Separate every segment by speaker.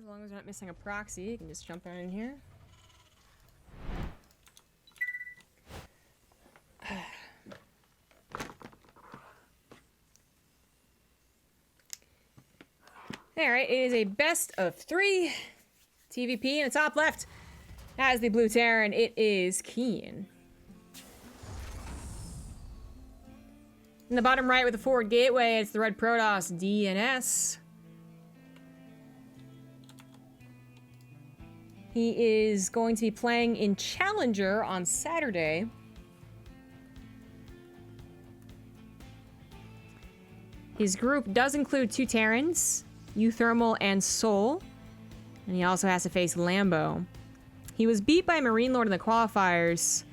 Speaker 1: As long as we're not missing a proxy, you can just jump right in here. Alright, it is a best of 3 TVP in the top left. As the blue Terran, it is Keen. In the bottom right with the forward gateway, it's the red Protoss DNS. He is going to be playing in Challenger on Saturday. His group does include 2 Terrans, Euthermal and Sol, and he also has to face Lambo. He was beat by Marine Lord in the qualifiers,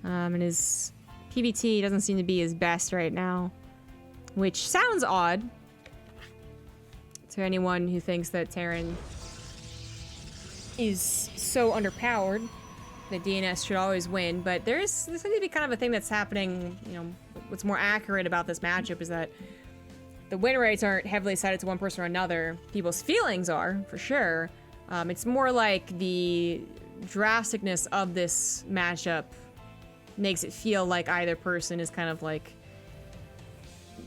Speaker 1: and his PVT doesn't seem to be his best right now, which sounds odd to anyone who thinks that Terran is so underpowered that DNS should always win, but there's seems to be kind of a thing that's happening. You know, what's more accurate about this matchup is that the win rates aren't heavily sided to one person or another. People's feelings are, for sure. It's more like the drasticness of this matchup makes it feel like either person is kind of like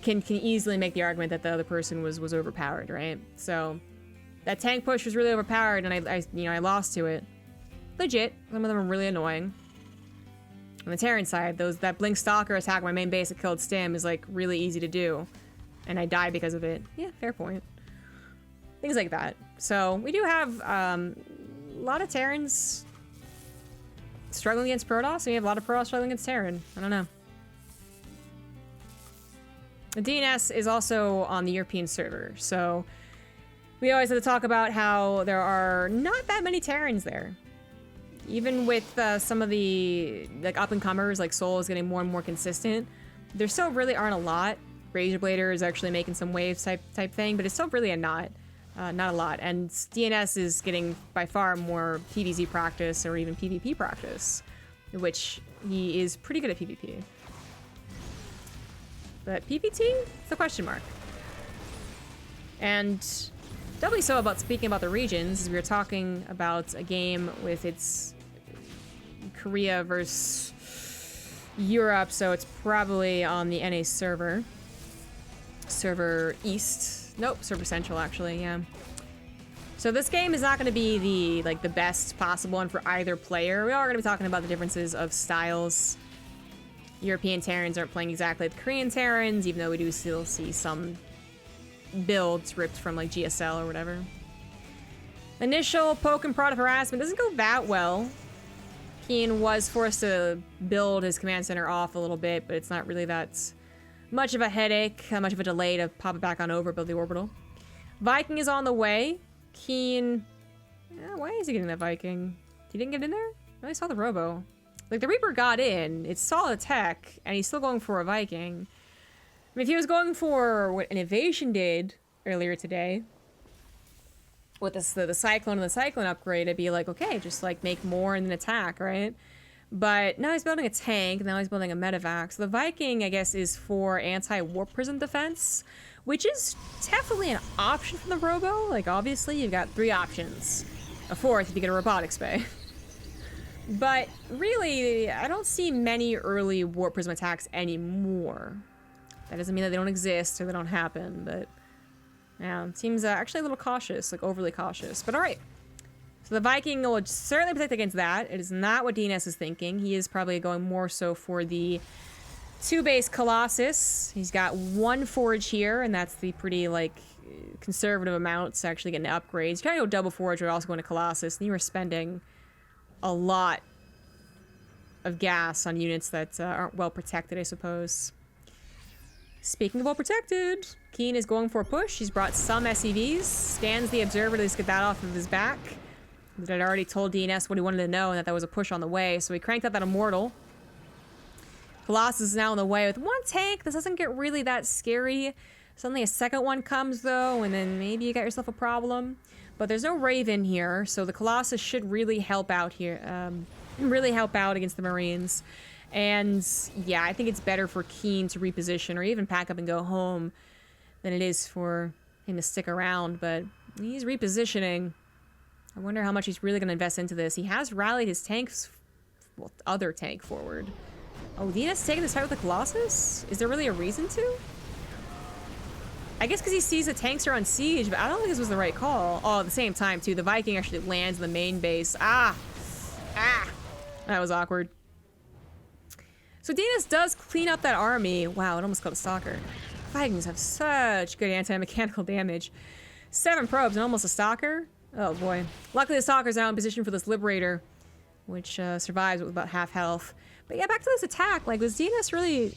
Speaker 1: can easily make the argument that the other person was overpowered, right? So that tank push was really overpowered, and I lost to it. Legit, some of them are really annoying. On the Terran side, that Blink Stalker attack on my main base that killed Stim is like really easy to do, and I die because of it. Yeah, fair point. Things like that. So we do have a lot of Terrans struggling against Protoss, and we have a lot of Protoss struggling against Terran. I don't know. The DNS is also on the European server, so we always have to talk about how there are not that many Terrans there. Even with some of the like up-and-comers, like Sol is getting more and more consistent, there still really aren't a lot. Razorblader is actually making some waves type thing, but it's still really not a lot. And DNS is getting by far more PvZ practice or even PvP practice, which he is pretty good at PvP. But PvT? It's a question mark. And doubly so about speaking about the regions, as we were talking about a game with its Korea versus Europe, so it's probably on the NA server. Server East. Nope, Server Central, actually, yeah. So this game is not going to be the best possible one for either player. We are going to be talking about the differences of styles. European Terrans aren't playing exactly like the Korean Terrans, even though we do still see some builds ripped from like GSL or whatever. Initial poke and prod of harassment doesn't go that well. Keen was forced to build his command center off a little bit, but it's not really that much of a headache, much of a delay to pop it back on over, build the orbital. Viking is on the way. Keen, why is he getting that Viking? He didn't get in there? I only saw the Robo. Like, the Reaper got in, it's solid tech, and he's still going for a Viking. I mean, if he was going for what Innovation did earlier today, with the Cyclone and the Cyclone upgrade, it'd be like, okay, just like make more and then attack, right? But now he's building a tank, now he's building a medevac. So the Viking, I guess, is for anti-warp prism defense, which is definitely an option for the Robo. Like, obviously, you've got 3 options. A 4th if you get a robotics bay. But really, I don't see many early warp prism attacks anymore. That doesn't mean that they don't exist or they don't happen, but yeah, it seems actually a little cautious, like overly cautious. But all right. So the Viking will certainly protect against that. It is not what DNS is thinking. He is probably going more so for the 2-base Colossus. He's got 1 forge here, and that's the pretty, like, conservative amount to actually get an upgrade. He's trying to go double forge, but also going to Colossus, and you are spending a lot of gas on units that aren't well protected, I suppose. Speaking of well protected, Keen is going for a push. He's brought some SCVs, scans the observer to just get that off of his back. But I'd already told DNS what he wanted to know and that was a push on the way, so he cranked out that Immortal. Colossus is now on the way with 1 tank. This doesn't get really that scary. Suddenly a second one comes, though, and then maybe you got yourself a problem. But there's no Raven here, so the Colossus should really help out here. Really help out against the Marines. And yeah, I think it's better for Keen to reposition or even pack up and go home than it is for him to stick around. But he's repositioning. I wonder how much he's really going to invest into this. He has rallied his tanks, well, other tank forward. Oh, DNS taking this fight with the Colossus? Is there really a reason to? I guess because he sees the tanks are on siege, but I don't think this was the right call. Oh, at the same time, too, the Viking actually lands in the main base. Ah! That was awkward. So DNS does clean up that army. Wow, it almost killed a stalker. Vikings have such good anti-mechanical damage. 7 probes and almost a stalker. Oh boy. Luckily the stalker's now in position for this Liberator, which survives with about half health. But yeah, back to this attack. Like, was DNS really...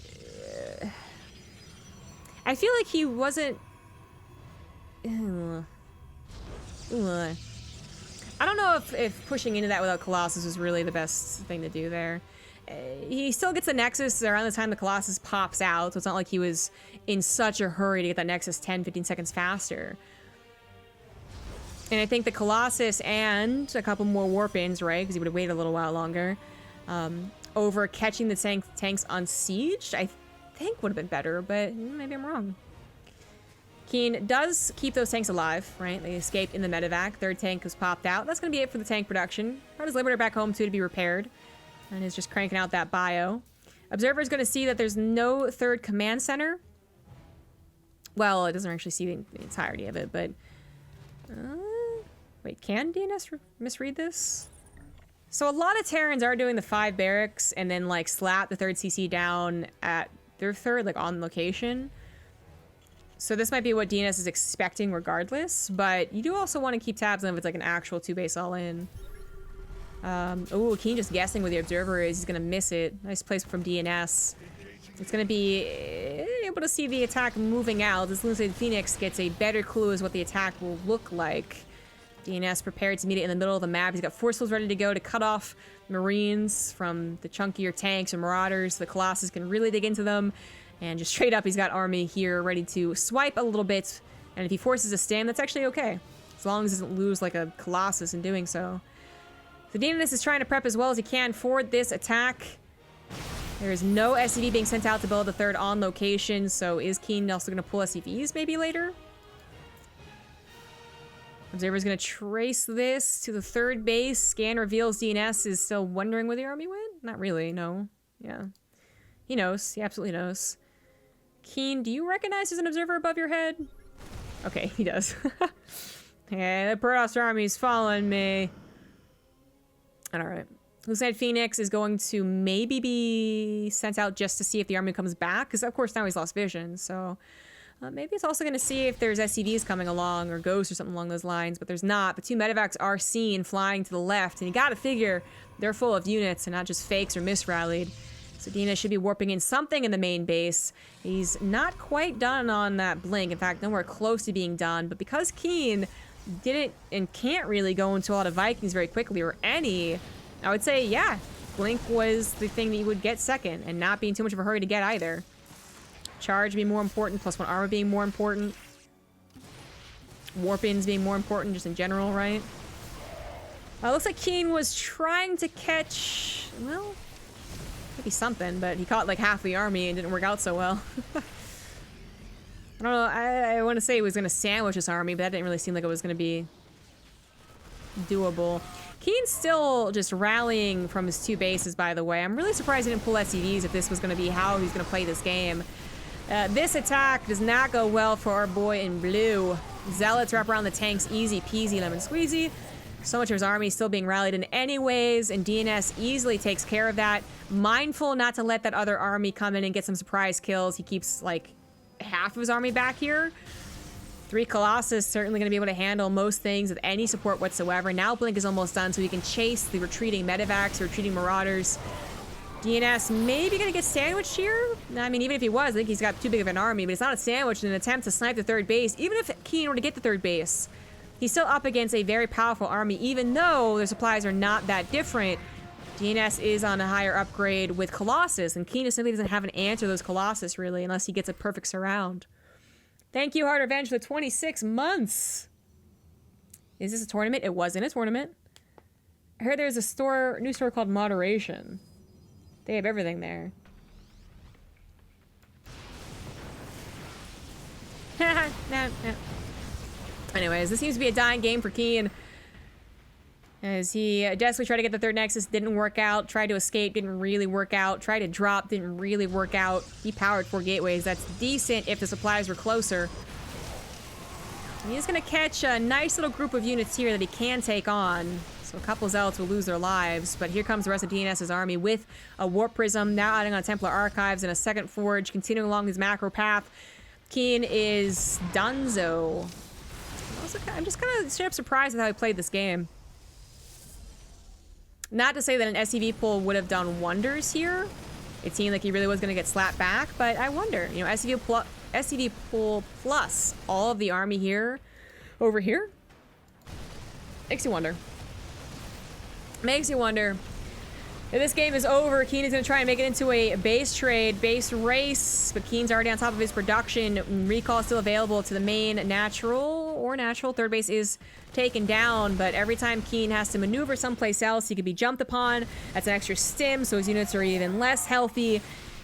Speaker 1: I feel like he wasn't... I don't know if pushing into that without Colossus was really the best thing to do there. He still gets the Nexus around the time the Colossus pops out, so it's not like he was in such a hurry to get that Nexus 10-15 seconds faster. And I think the Colossus and a couple more Warp-ins, right, because he would have waited a little while longer, over catching the tanks on siege, I think would have been better, but maybe I'm wrong. Keen does keep those tanks alive, right? They escaped in the medevac. Third tank was popped out. That's going to be it for the tank production. Brought his Liberator back home, too, to be repaired. And is just cranking out that bio. Observer's going to see that there's no third command center. Well, it doesn't actually see the entirety of it, but... wait, can DNS misread this? So a lot of Terrans are doing the 5 barracks and then, like, slap the third CC down at their third, like, on location. So this might be what DNS is expecting regardless, but you do also want to keep tabs on if it's, like, an actual 2-base all-in. Oh, Keen just guessing where the Observer is. He's going to miss it. Nice placement from DNS. It's going to be able to see the attack moving out. This Lucid Phoenix gets a better clue as what the attack will look like. DNS prepared to meet it in the middle of the map. He's got force ready to go to cut off Marines from the chunkier tanks or Marauders. The Colossus can really dig into them. And just straight up, he's got army here ready to swipe a little bit. And if he forces a stand, that's actually okay. As long as he doesn't lose like a Colossus in doing so. So DNS is trying to prep as well as he can for this attack. There is no SCV being sent out to build a third on location, so is Keen also going to pull SCVs maybe later? Observer's going to trace this to the third base. Scan reveals DNS is still wondering where the army went? Not really, no. Yeah. He knows. He absolutely knows. Keen, do you recognize there's an observer above your head? Okay, he does. Okay, the Protoss army's following me. Alright. Lucid Phoenix is going to maybe be sent out just to see if the army comes back, because of course now he's lost vision, so... maybe it's also going to see if there's SCVs coming along, or ghosts or something along those lines, but there's not. The 2 medevacs are seen flying to the left, and you gotta figure they're full of units and not just fakes or misrallied. So DNS should be warping in something in the main base. He's not quite done on that blink, in fact, nowhere close to being done, but because Keen didn't and can't really go into a lot of Vikings very quickly, or any, I would say, yeah, blink was the thing that you would get second, and not be in too much of a hurry to get either. Charge being more important, +1 armor being more important. Warp-ins being more important just in general, right? Looks like Keen was trying to catch, well, maybe something, but he caught like half the army and didn't work out so well. I don't know, I want to say he was going to sandwich this army, but that didn't really seem like it was going to be doable. Keen's still just rallying from his 2 bases, by the way. I'm really surprised he didn't pull SCVs if this was going to be how he's going to play this game. This attack does not go well for our boy in blue. Zealots wrap around the tanks, easy peasy lemon squeezy. So much of his army is still being rallied in anyways, and DNS easily takes care of that. Mindful not to let that other army come in and get some surprise kills. He keeps, like, half of his army back here. 3 Colossus certainly going to be able to handle most things with any support whatsoever. Now Blink is almost done, so he can chase the retreating medevacs, retreating Marauders. DNS maybe going to get sandwiched here? I mean, even if he was, I think he's got too big of an army, but it's not a sandwich in an attempt to snipe the third base. Even if Keen were to get the third base, he's still up against a very powerful army, even though their supplies are not that different. DNS is on a higher upgrade with Colossus, and Keen simply doesn't have an answer to those Colossus, really, unless he gets a perfect surround. Thank you, Hard Revenge, for the 26 months. Is this a tournament? It wasn't a tournament. I heard there's a new store called Moderation. They have everything there. No. Anyways, this seems to be a dying game for Keen. As he desperately tried to get the third Nexus, didn't work out. Tried to escape, didn't really work out. Tried to drop, didn't really work out. He powered 4 gateways. That's decent if the supplies were closer. He's gonna catch a nice little group of units here that he can take on. So a couple zealots will lose their lives, but here comes the rest of DNS's army with a Warp Prism, now adding on Templar Archives and a second Forge, continuing along his macro path. Keen is Dunzo. I'm just kind of straight up surprised at how he played this game. Not to say that an SCV pull would have done wonders here. It seemed like he really was going to get slapped back, but I wonder, you know, SCV pull plus all of the army here, over here, makes you wonder. Makes you wonder. If this game is over, Keen is going to try and make it into a base trade, base race, but Keen's already on top of his production. Recall is still available to the main natural. Third base is taken down, but every time Keen has to maneuver someplace else, he could be jumped upon. That's an extra stim, so his units are even less healthy.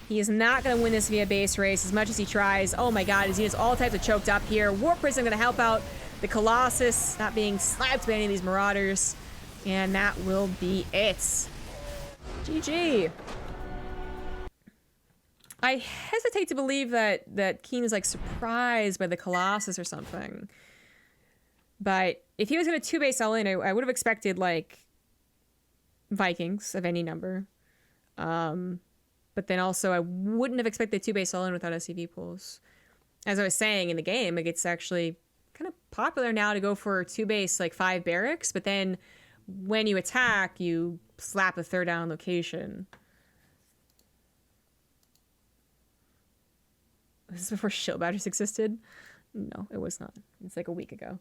Speaker 1: He is not going to win this via base race as much as he tries. Oh my god, his units all types of choked up here. Warp Prism going to help out the Colossus, not being slapped by any of these Marauders. And that will be it. GG. I hesitate to believe that Keen is like surprised by the Colossus or something. But if he was going to 2-base all in, I would have expected like Vikings of any number. But then also I wouldn't have expected 2-base all in without SCV pulls. As I was saying in the game, like it's actually kind of popular now to go for 2-base like 5 barracks, but then when you attack, you slap a third down location. Was this before shield batteries existed? No, it was not. It's like a week ago.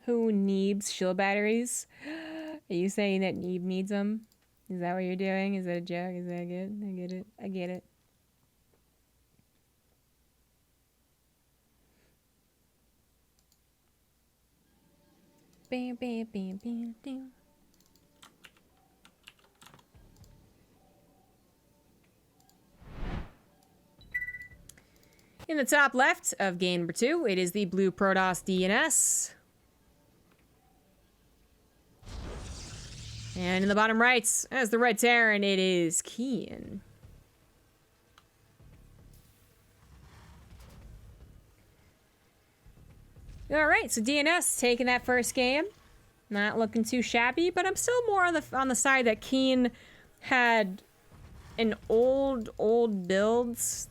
Speaker 1: Who needs shield batteries? Are you saying that Neeb needs them? Is that what you're doing? Is that a joke? Is that good? I get it. I get it. Bam, bam, bam, bam, bam. In the top left of game number 2, it is the blue Protoss DNS. And in the bottom right, as the red Terran, it is Keen. Alright, so DNS taking that first game. Not looking too shabby, but I'm still more on the side that Keen had an old builds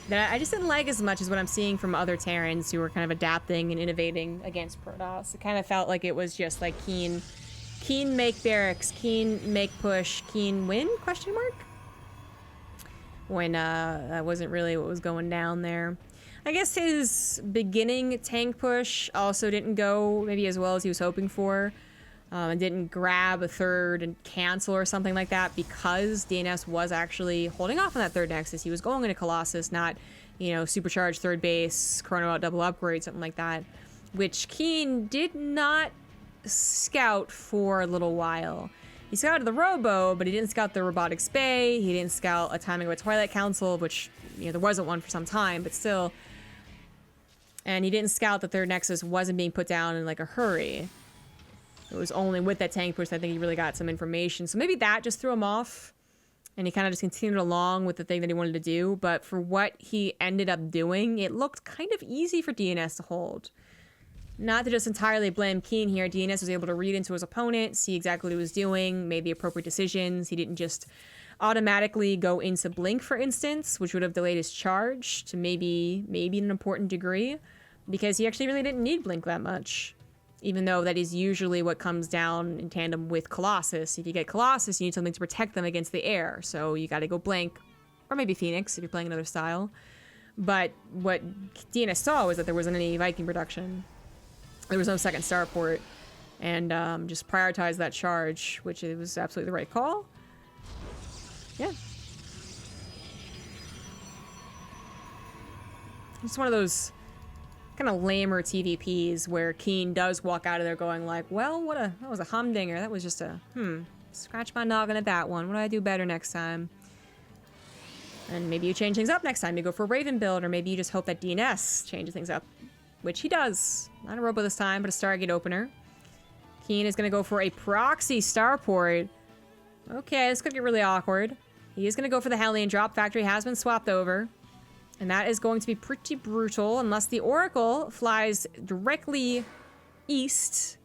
Speaker 1: that I just didn't like as much as what I'm seeing from other Terrans who were kind of adapting and innovating against Protoss. It kind of felt like it was just like Keen make barracks, Keen make push, Keen win, question mark? When that wasn't really what was going down there. I guess his beginning tank push also didn't go maybe as well as he was hoping for. And didn't grab a third and cancel or something like that because DNS was actually holding off on that third Nexus. He was going into Colossus, not, you know, supercharged third base, chrono out double upgrade, something like that. Which Keen did not scout for a little while. He scouted the Robo, but he didn't scout the Robotics Bay. He didn't scout a timing of a Twilight Council, which, you know, there wasn't one for some time, but still. And he didn't scout that third Nexus wasn't being put down in like a hurry. It was only with that tank push that I think he really got some information. So maybe that just threw him off. And he kind of just continued along with the thing that he wanted to do. But for what he ended up doing, it looked kind of easy for DNS to hold. Not to just entirely blame Keen here. DNS was able to read into his opponent, see exactly what he was doing, made the appropriate decisions. He didn't just automatically go into Blink, for instance, which would have delayed his charge to maybe an important degree. Because he actually really didn't need Blink that much. Even though that is usually what comes down in tandem with Colossus. If you get Colossus, you need something to protect them against the air. So you gotta go Blank, or maybe Phoenix if you're playing another style. But what DNS saw was that there wasn't any Viking production. There was no second starport. And just prioritize that charge, which it was absolutely the right call. Yeah. It's one of those kind of lamer TVPs where Keen does walk out of there going like, well, that was a humdinger. That was just a, scratch my noggin at that one. What do I do better next time? And maybe you change things up next time. You go for a Raven build, or maybe you just hope that DNS changes things up, which he does. Not a Robo this time, but a Stargate opener. Keen is going to go for a proxy starport. Okay, this could get really awkward. He is going to go for the Hellion drop. Factory has been swapped over. And that is going to be pretty brutal unless the Oracle flies directly east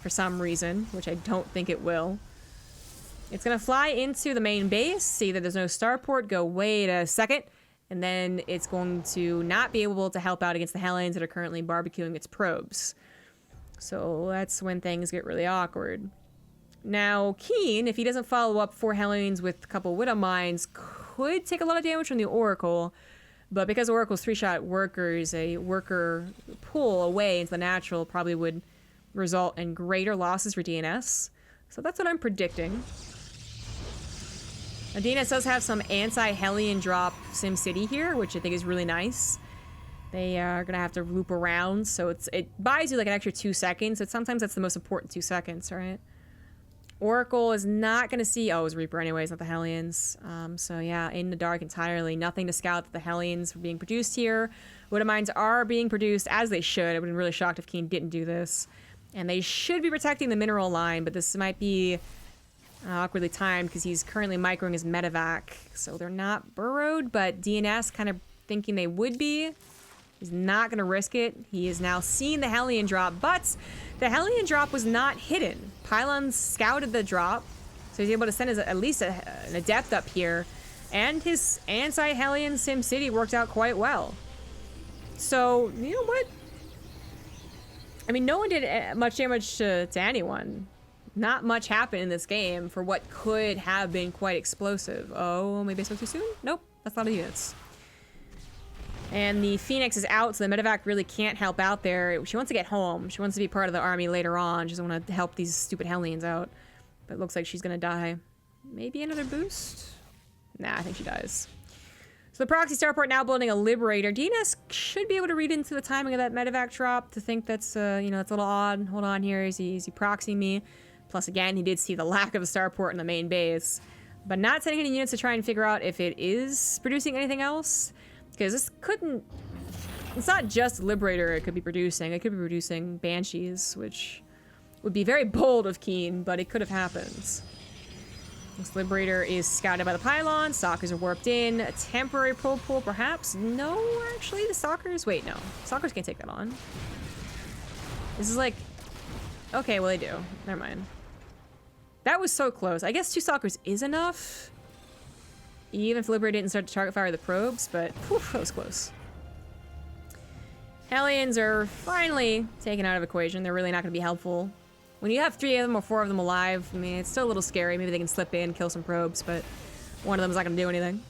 Speaker 1: for some reason, which I don't think it will. It's going to fly into the main base, see that there's no starport, go, wait a second, and then it's going to not be able to help out against the Hellions that are currently barbecuing its probes. So that's when things get really awkward. Now, Keen, if he doesn't follow up 4 Hellions with a couple Widow Mines, could take a lot of damage from the Oracle, but because Oracle's 3-shot workers, a worker pull away into the natural probably would result in greater losses for DNS. So that's what I'm predicting. Now, DNS does have some anti-Hellion drop SimCity here, which I think is really nice. They are going to have to loop around, so it buys you like an extra 2 seconds. But sometimes that's the most important 2 seconds, right? Oracle is not going to see... Oh, it was Reaper anyways, not the Hellions. So yeah, in the dark entirely. Nothing to scout that the Hellions were being produced here. Widow Mines are being produced as they should. I would have been really shocked if Keen didn't do this. And they should be protecting the mineral line, but this might be awkwardly timed because he's currently microing his medevac. So they're not burrowed, but DNS kind of thinking they would be. He's not going to risk it. He has now seen the Hellion drop, but the Hellion drop was not hidden. Pylons scouted the drop, so he's able to send at least an Adept up here, and his anti-Hellion SimCity worked out quite well. So, you know what? I mean, no one did much damage to anyone. Not much happened in this game for what could have been quite explosive. Oh, maybe I spoke too soon? Nope, that's a lot of units. And the Phoenix is out, so the medevac really can't help out there. She wants to get home. She wants to be part of the army later on. She doesn't want to help these stupid Hellions out. But it looks like she's going to die. Maybe another boost? Nah, I think she dies. So the proxy starport now building a Liberator. DNS should be able to read into the timing of that medevac drop to think that's, you know, it's a little odd. Hold on here. Is he proxying me? Plus, again, he did see the lack of a starport in the main base. But not sending any units to try and figure out if it is producing anything else. Because this couldn't... It's not just Liberator it could be producing. It could be producing Banshees, which would be very bold of Keen, but it could have happened. This Liberator is scouted by the pylon. Stalkers are warped in. A temporary probe pool, perhaps? No, actually, the Stalkers... Wait, no. Stalkers can't take that on. This is like... Okay, well, they do. Never mind. That was so close. I guess 2 Stalkers is enough. Even if Liberator didn't start to target fire the probes, but whew, that was close. Hellions are finally taken out of equation. They're really not going to be helpful. When you have 3 of them or 4 of them alive, I mean, it's still a little scary. Maybe they can slip in, kill some probes, but one of them is not going to do anything.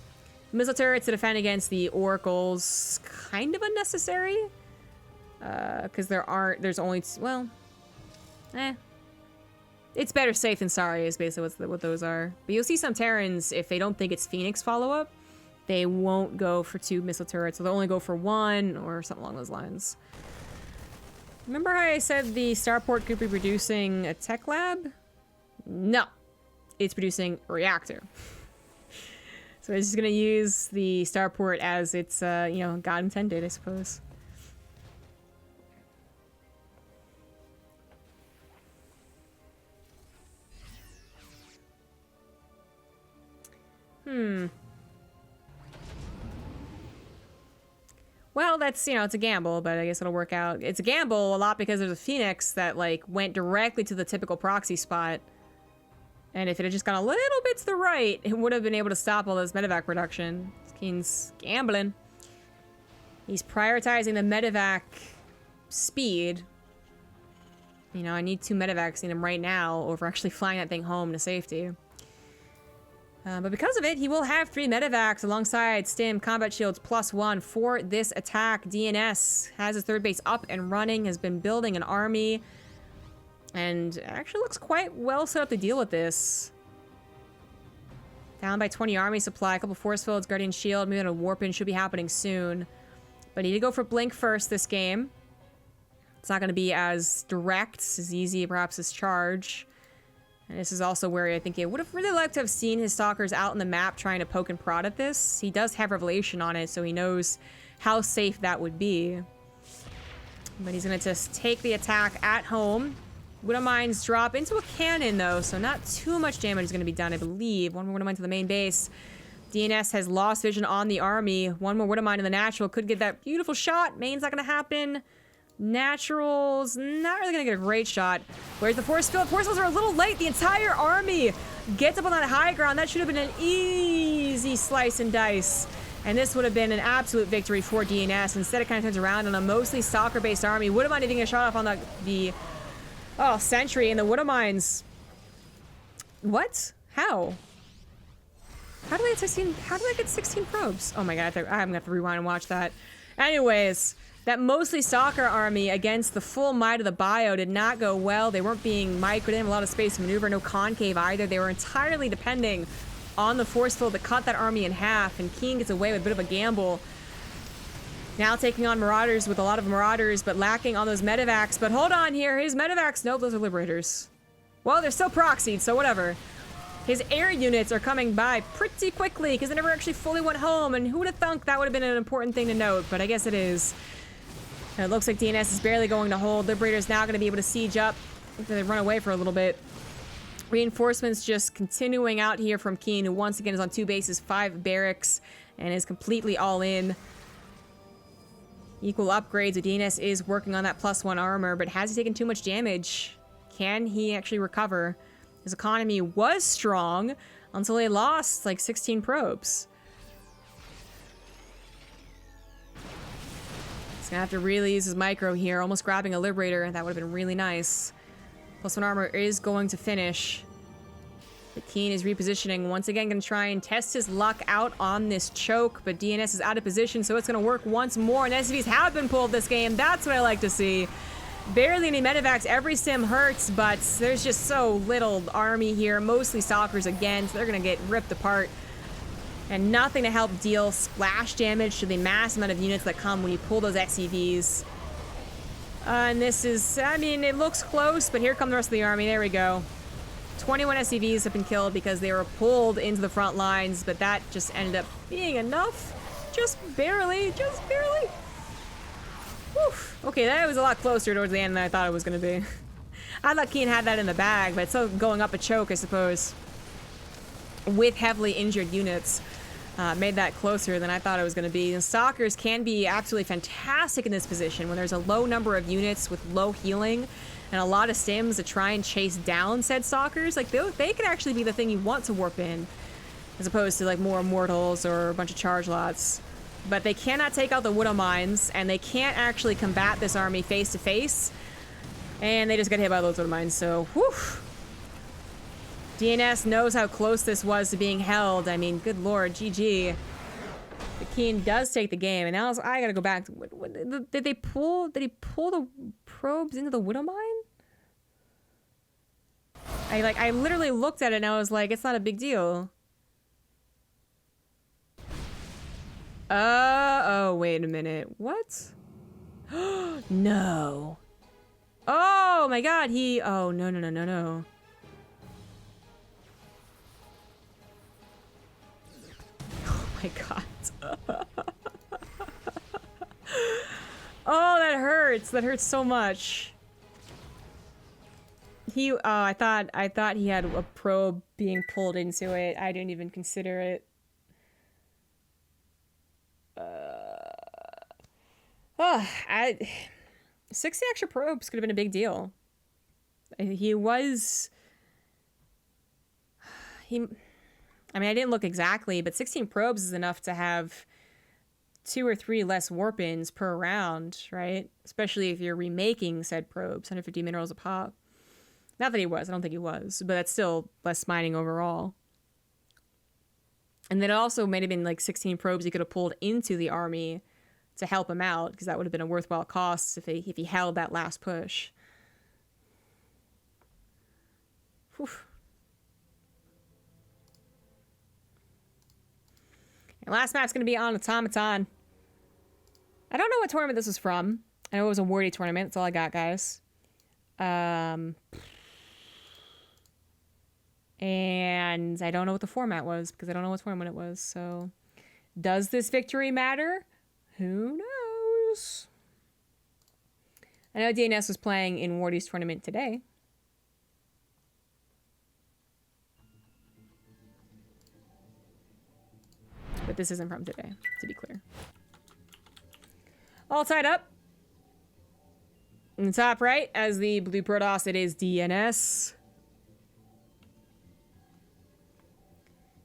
Speaker 1: Missile turrets to defend against the Oracles, kind of unnecessary. Because there's only, well, it's better safe than sorry is basically what those are. But you'll see some Terrans, if they don't think it's Phoenix follow-up, they won't go for 2 missile turrets. So they'll only go for 1 or something along those lines. Remember how I said the starport could be producing a tech lab? No. It's producing a reactor. So it's just going to use the starport as it's, you know, God intended, I suppose. Well, that's, you know, it's a gamble, but I guess it'll work out. It's a gamble a lot because there's a Phoenix that, like, went directly to the typical proxy spot. And if it had just gone a little bit to the right, it would have been able to stop all this medevac production. Keen's gambling. He's prioritizing the medevac speed. You know, I need 2 medevacs in him right now over actually flying that thing home to safety. But because of it, he will have 3 medevacs alongside Stim, Combat Shields +1 for this attack. DNS has his 3rd base up and running, has been building an army, and actually looks quite well set up to deal with this. Down by 20 army supply, a couple force fields, Guardian Shield, maybe a warp in should be happening soon. But need to go for Blink first this game. It's not going to be as direct, as easy perhaps as Charge. And this is also where I think it would have really liked to have seen his Stalkers out in the map trying to poke and prod at this. He does have Revelation on it, so he knows how safe that would be. But he's going to just take the attack at home. Widow Mines drop into a cannon, though, so not too much damage is going to be done, I believe. One more Widow Mine to the main base. DNS has lost vision on the army. One more Widow Mine in the natural. Could get that beautiful shot. Main's not going to happen. Naturals, not really gonna get a great shot. Where's the force field? Force fields are a little late. The entire army gets up on that high ground. That should have been an easy slice and dice. And this would have been an absolute victory for DNS. Instead, it kind of turns around on a mostly stalker-based army. Widow Mine getting a shot off on the Sentry, and the Widow Mines. What? How? How do they get 16? How do they get 16 probes? Oh my god, I'm gonna have to rewind and watch that. Anyways. That mostly Stalker army against the full might of the bio did not go well. They weren't being microed. They didn't have a lot of space to maneuver. No concave either. They were entirely depending on the force field to cut that army in half. And Keen gets away with a bit of a gamble. Now taking on Marauders with a lot of Marauders, but lacking on those medevacs. But hold on here. His medevacs, nope, those are Liberators. Well, they're still proxied, so whatever. His air units are coming by pretty quickly because they never actually fully went home. And who would have thunk that would have been an important thing to note, but I guess it is. And it looks like DNS is barely going to hold. Liberator's now going to be able to siege up after they run away for a little bit. Reinforcements just continuing out here from Keen, who once again is on 2 bases, 5 barracks, and is completely all in. Equal upgrades. DNS is working on that +1 armor, but has he taken too much damage? Can he actually recover? His economy was strong until they lost like 16 probes. He's gonna have to really use his micro here, almost grabbing a Liberator. That would have been really nice. +1 armor is going to finish. But Keen is repositioning. Once again, gonna try and test his luck out on this choke, but DNS is out of position, so it's gonna work once more. And SCVs have been pulled this game. That's what I like to see. Barely any medevacs. Every sim hurts, but there's just so little army here. Mostly Stalkers again, so they're gonna get ripped apart. And nothing to help deal splash damage to the mass amount of units that come when you pull those XCVs. And this is, I mean, it looks close, but here come the rest of the army. There we go. 21 SCVs have been killed because they were pulled into the front lines, but that just ended up being enough. Just barely, just barely. Whew. Okay, that was a lot closer towards the end than I thought it was going to be. I thought Keen had that in the bag, but it's still going up a choke, I suppose. With heavily injured units. Made that closer than I thought it was going to be. And Stalkers can be absolutely fantastic in this position when there's a low number of units with low healing and a lot of stims to try and chase down said Stalkers. Like, they can actually be the thing you want to warp in, as opposed to like more Immortals or a bunch of charge lots. But they cannot take out the Widow Mines, and they can't actually combat this army face to face. And they just get hit by those Widow Mines, so whew. DNS knows how close this was to being held. I mean, good lord, GG. The Keen does take the game, and now I gotta go back to, did he pull the probes into the Widow Mine? I literally looked at it and I was like, it's not a big deal. Oh, wait a minute. What? No. Oh my god, oh, no. My god. Oh, that hurts. That hurts so much. I thought he had a probe being pulled into it. I didn't even consider it. 60 extra probes could have been a big deal. I mean, I didn't look exactly, but 16 probes is enough to have 2 or 3 less warp-ins per round, right? Especially if you're remaking said probes, 150 minerals a pop. Not that he was, I don't think he was, but that's still less mining overall. And then it also might have been like 16 probes he could have pulled into the army to help him out, because that would have been a worthwhile cost if he held that last push. Whew. And last map's going to be on Automaton. I don't know what tournament this was from. I know it was a wordy tournament. That's all I got, guys. And I don't know what the format was, because I don't know what tournament it was. So, does this victory matter? Who knows? I know DNS was playing in Wardy's tournament today. But this isn't from today, to be clear. All tied up. In the top right, as the blue Protoss, it is DNS.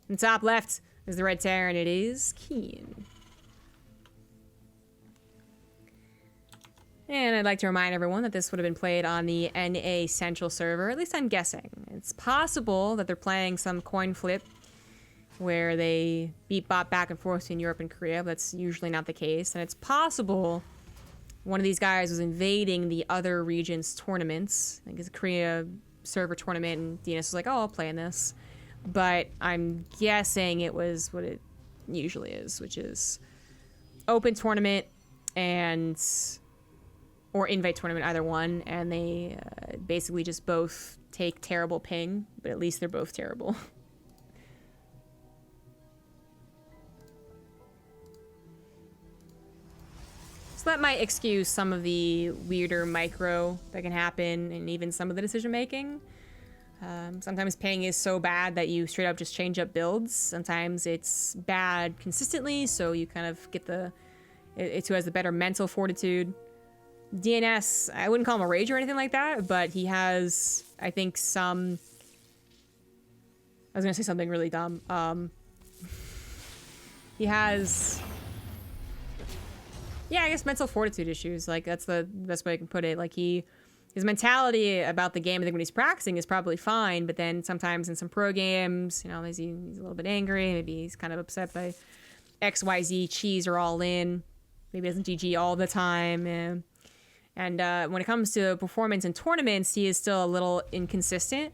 Speaker 1: In the top left is the red Terran, it is Keen. And I'd like to remind everyone that this would have been played on the NA Central server, at least I'm guessing. It's possible that they're playing some coin flip where they beat bot back and forth in Europe and Korea, but that's usually not the case. And it's possible one of these guys was invading the other region's tournaments. I think it's a Korea server tournament, and DNS was like, oh, I'll play in this. But I'm guessing it was what it usually is, which is open tournament or invite tournament, either one, and they basically just both take terrible ping, but at least they're both terrible. So that might excuse some of the weirder micro that can happen, and even some of the decision making. Sometimes ping is so bad that you straight up just change up builds. Sometimes it's bad consistently, so you kind of get it's who has the better mental fortitude. DNS, I wouldn't call him a rage or anything like that, but he has, I think, I was gonna say something really dumb. He has, yeah, I guess mental fortitude issues. Like, that's the best way I can put it. Like, his mentality about the game, I think when he's practicing, is probably fine, but then sometimes in some pro games, you know, he's a little bit angry, maybe he's kind of upset by XYZ, cheese or all in, maybe doesn't GG all the time, and when it comes to performance in tournaments, he is still a little inconsistent,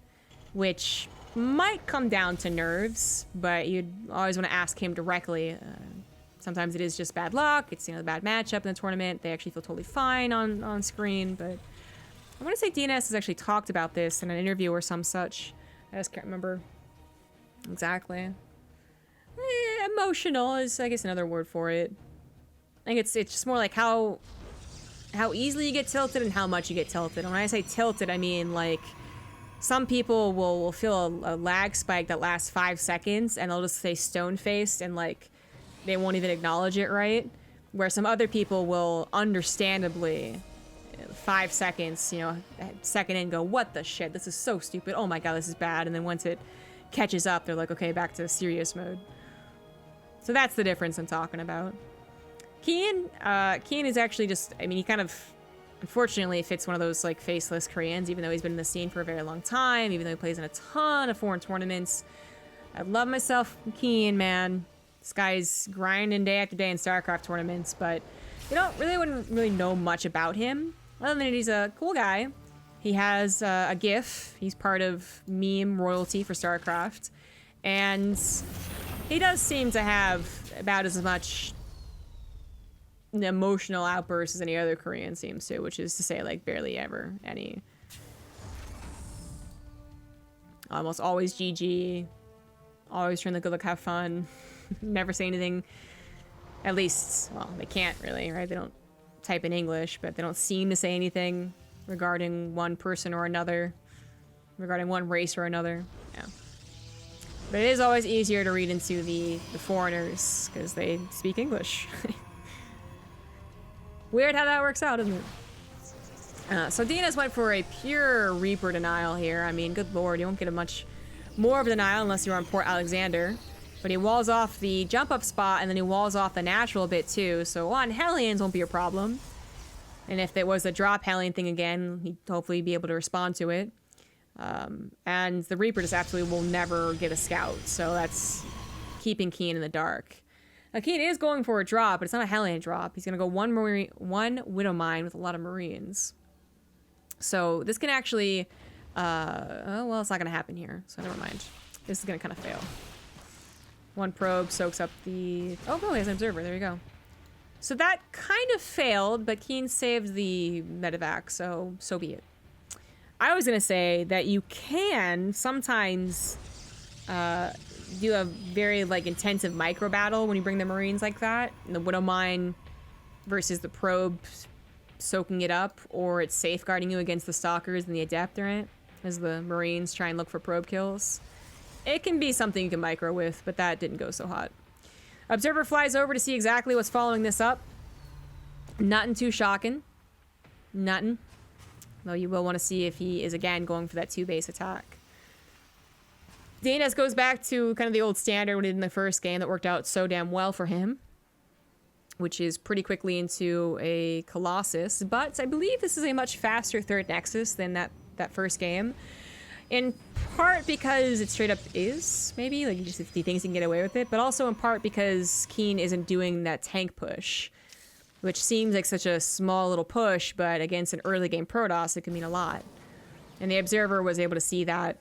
Speaker 1: which might come down to nerves, but you'd always want to ask him directly. Sometimes it is just bad luck, it's, you know, the bad matchup in the tournament, they actually feel totally fine on screen, but I want to say DNS has actually talked about this in an interview or some such. I just can't remember exactly. Emotional is, I guess, another word for it. I think it's just more like how easily you get tilted and how much you get tilted. And when I say tilted, I mean, like, some people will feel a lag spike that lasts 5 seconds, and they'll just stay stone-faced and, like, they won't even acknowledge it, right? Where some other people will understandably 5 seconds, you know, second in, go, what the shit, this is so stupid, oh my god, this is bad, and then once it catches up, they're like, okay, back to serious mode. So that's the difference I'm talking about. Keen is actually just, I mean, he kind of, unfortunately, fits one of those, like, faceless Koreans, even though he's been in the scene for a very long time, even though he plays in a ton of foreign tournaments. I love myself Keen, man. This guy's grinding day after day in StarCraft tournaments, but wouldn't really know much about him. Other than he's a cool guy. He has a GIF. He's part of meme royalty for StarCraft. And he does seem to have about as much emotional outbursts as any other Korean seems to, which is to say, like, barely ever any. Almost always GG. Always trying to go look, have fun. Never say anything. At least, well, they can't really, right? They don't type in English, but they don't seem to say anything regarding one person or another, regarding one race or another. Yeah. But it is always easier to read into the foreigners because they speak English. Weird how that works out, isn't it? So DNS went for a pure Reaper denial here. I mean, good lord, you won't get a much more of a denial unless you're on Port Alexander. But he walls off the jump up spot, and then he walls off the natural a bit too. So one, Hellions won't be a problem. And if there was a drop Hellion thing again, he'd hopefully be able to respond to it. And the Reaper just absolutely will never get a scout. So that's keeping Keen in the dark. Now Keen is going for a drop, but it's not a Hellion drop. He's going to go one Widow Mine with a lot of Marines. So this can actually... oh, well, it's not going to happen here. So never mind. This is going to kind of fail. One probe soaks up the... Oh, no, he has an observer. There you go. So that kind of failed, but Keen saved the medevac, so be it. I was going to say that you can sometimes do a very, like, intensive micro battle when you bring the Marines like that. And the Widow Mine versus the probe soaking it up, or it's safeguarding you against the Stalkers and the Adeptorant as the Marines try and look for probe kills. It can be something you can micro with, but that didn't go so hot. Observer flies over to see exactly what's following this up. Nothing too shocking. Nothing. Though you will want to see if he is again going for that 2-base attack. DNS goes back to kind of the old standard what he did in the first game that worked out so damn well for him, which is pretty quickly into a Colossus. But I believe this is a much faster third Nexus than that first game. In part because it straight up is, maybe, like just if he thinks he can get away with it, but also in part because Keen isn't doing that tank push, which seems like such a small little push, but against an early game Protoss, it could mean a lot. And the Observer was able to see that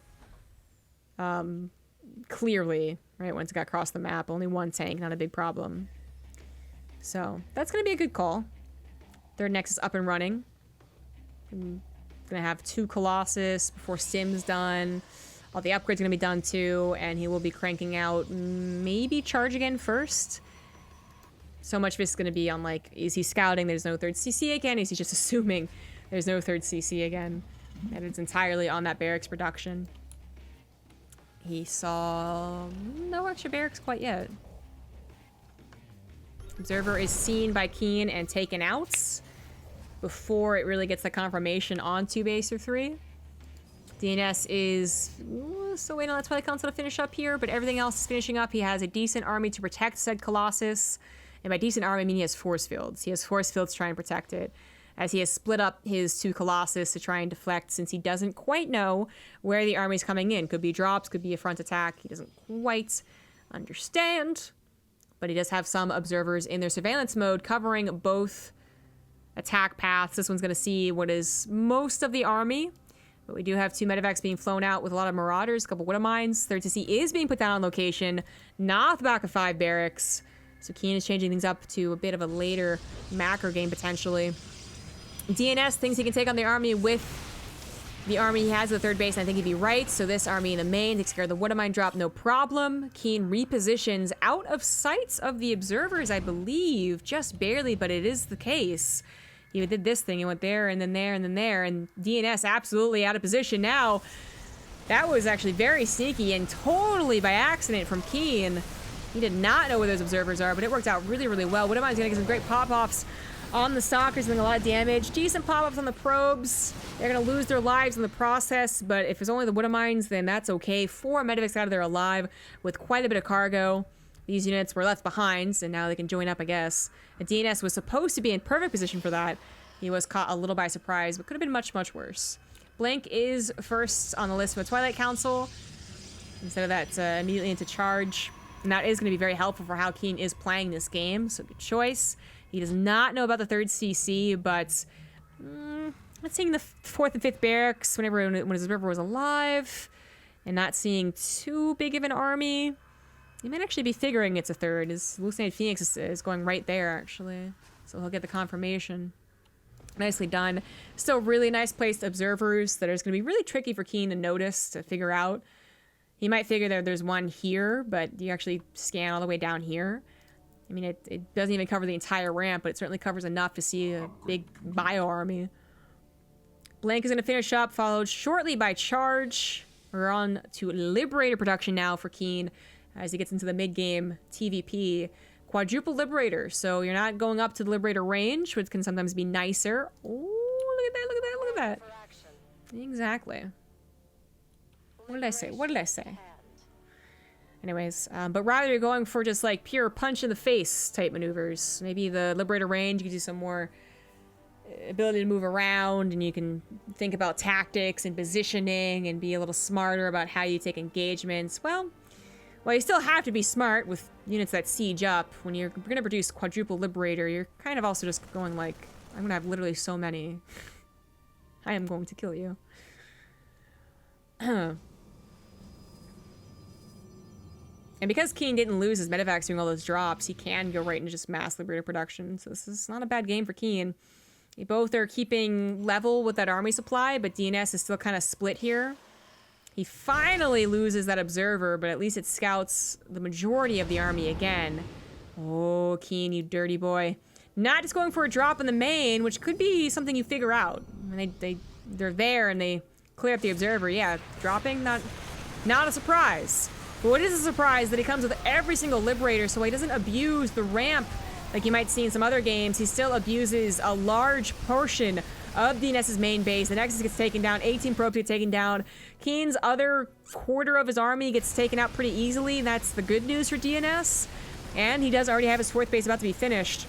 Speaker 1: clearly, right, once it got across the map. Only one tank, not a big problem. So that's going to be a good call. Third Nexus up and running. Gonna have 2 Colossus before Sim's done. All the upgrades are gonna be done too, and he will be cranking out maybe charge again first. So much of this is gonna be on, like, is he scouting there's no third CC again? Is he just assuming there's no third CC again? And it's entirely on that barracks production. He saw no extra barracks quite yet. Observer is seen by Keen and taken out before it really gets the confirmation on 2-base or 3. DNS is still waiting on that Twilight Council to finish up here, but everything else is finishing up. He has a decent army to protect said Colossus. And by decent army, I mean he has force fields. He has force fields to try and protect it, as he has split up his 2 Colossus to try and deflect, since he doesn't quite know where the army's coming in. Could be drops, could be a front attack. He doesn't quite understand, but he does have some observers in their surveillance mode covering both attack paths. This one's going to see what is most of the army, but we do have 2 medevacs being flown out with a lot of Marauders, a couple Widow Mines. Third to see is being put down on location, not the back of 5 barracks. So Keen is changing things up to a bit of a later macro game potentially. DNS thinks he can take on the army with the army he has at the 3rd base, and I think he'd be right. So this army in the main takes care of the Widow Mine drop, no problem. Keen repositions out of sight of the observers, I believe, just barely, but it is the case. He did this thing, he went there, and then there, and then there, and DNS absolutely out of position now. That was actually very sneaky and totally by accident from Keen. He did not know where those observers are, but it worked out really, really well. Widow Mine's gonna get some great pop-offs on the Stalkers, doing a lot of damage. Decent pop-ups on the probes. They're gonna lose their lives in the process, but if it's only the Widow Mines, then that's okay. 4 medevacs out of there alive with quite a bit of cargo. These units were left behind, and now they can join up, I guess. And DNS was supposed to be in perfect position for that. He was caught a little by surprise, but could have been much, much worse. Blank is first on the list for the Twilight Council, instead of that immediately into charge. And that is going to be very helpful for how Keen is playing this game, so good choice. He does not know about the 3rd CC, but not seeing the 4th and 5th barracks when his observer was alive, and not seeing too big of an army. He might actually be figuring it's a 3rd. His Hallucinated Phoenix is going right there, actually. So he'll get the confirmation. Nicely done. Still really nice placed observers that are going to be really tricky for Keen to notice, to figure out. He might figure that there's one here, but you actually scan all the way down here. I mean, it doesn't even cover the entire ramp, but it certainly covers enough to see a big bio army. Blank is going to finish up, followed shortly by Charge. We're on to Liberator production now for Keen as he gets into the mid-game TVP. Quadruple Liberator, so you're not going up to the Liberator range, which can sometimes be nicer. Oh, look at that, look at that, look at that. Exactly. What did I say? What did I say? Anyways, but rather you're going for just like pure punch in the face type maneuvers. Maybe the Liberator range gives you some more ability to move around, and you can think about tactics and positioning and be a little smarter about how you take engagements. Well, you still have to be smart with units that siege up. When you're going to produce quadruple Liberator, you're kind of also just going like, I'm going to have literally so many. I am going to kill you. And because Keen didn't lose his medevacs doing all those drops, he can go right into just mass Liberator production. So this is not a bad game for Keen. They both are keeping level with that army supply, but DNS is still kind of split here. He finally loses that observer, but at least it scouts the majority of the army again. Oh, Keen, you dirty boy. Not just going for a drop in the main, which could be something you figure out. I mean, they're there and they clear up the observer. Yeah, dropping, not a surprise. But what is a surprise that he comes with every single Liberator, so he doesn't abuse the ramp like you might see in some other games. He still abuses a large portion of DNS's main base. The Nexus gets taken down, 18 probes get taken down. Keen's other quarter of his army gets taken out pretty easily. That's the good news for DNS. And he does already have his fourth base about to be finished.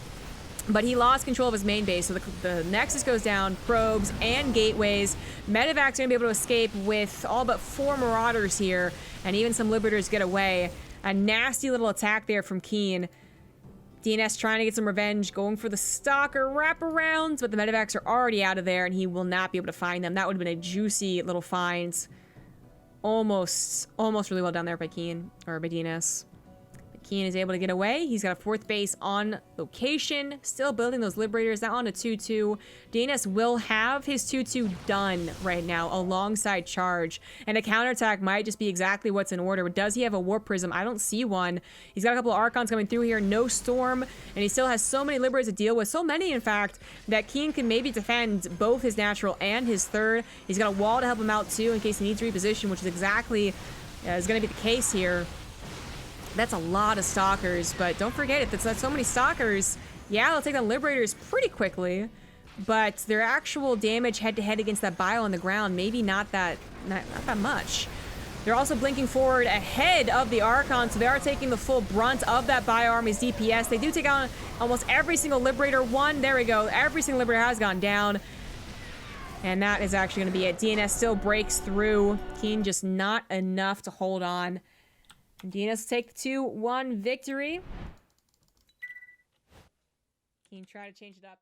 Speaker 1: But he lost control of his main base, so the Nexus goes down, probes, and gateways. Medevac's going to be able to escape with all but 4 Marauders here, and even some Liberators get away. A nasty little attack there from Keen. DNS trying to get some revenge, going for the Stalker wraparounds, but the Medevacs are already out of there, and he will not be able to find them. That would have been a juicy little find. Almost really well done there by Keen, or by DNS. Keen is able to get away. He's got a 4th base on location. Still building those Liberators. Now on a 2-2. DNS will have his 2-2 done right now alongside Charge. And a counterattack might just be exactly what's in order. But does he have a Warp Prism? I don't see one. He's got a couple of Archons coming through here. No Storm. And he still has so many Liberators to deal with. So many, in fact, that Keen can maybe defend both his natural and his 3rd. He's got a wall to help him out too in case he needs to reposition, which is exactly is going to be the case here. That's a lot of Stalkers, but don't forget, if it's so many Stalkers, yeah, they'll take on Liberators pretty quickly, but their actual damage head-to-head against that bio on the ground, maybe not that much. They're also blinking forward ahead of the Archon, so they are taking the full brunt of that bio army's DPS. They do take on almost every single Liberator. There we go. Every single Liberator has gone down. And that is actually going to be it. DNS still breaks through. Keen just not enough to hold on. And DNS take the 2-1 victory. Keen try to change it up.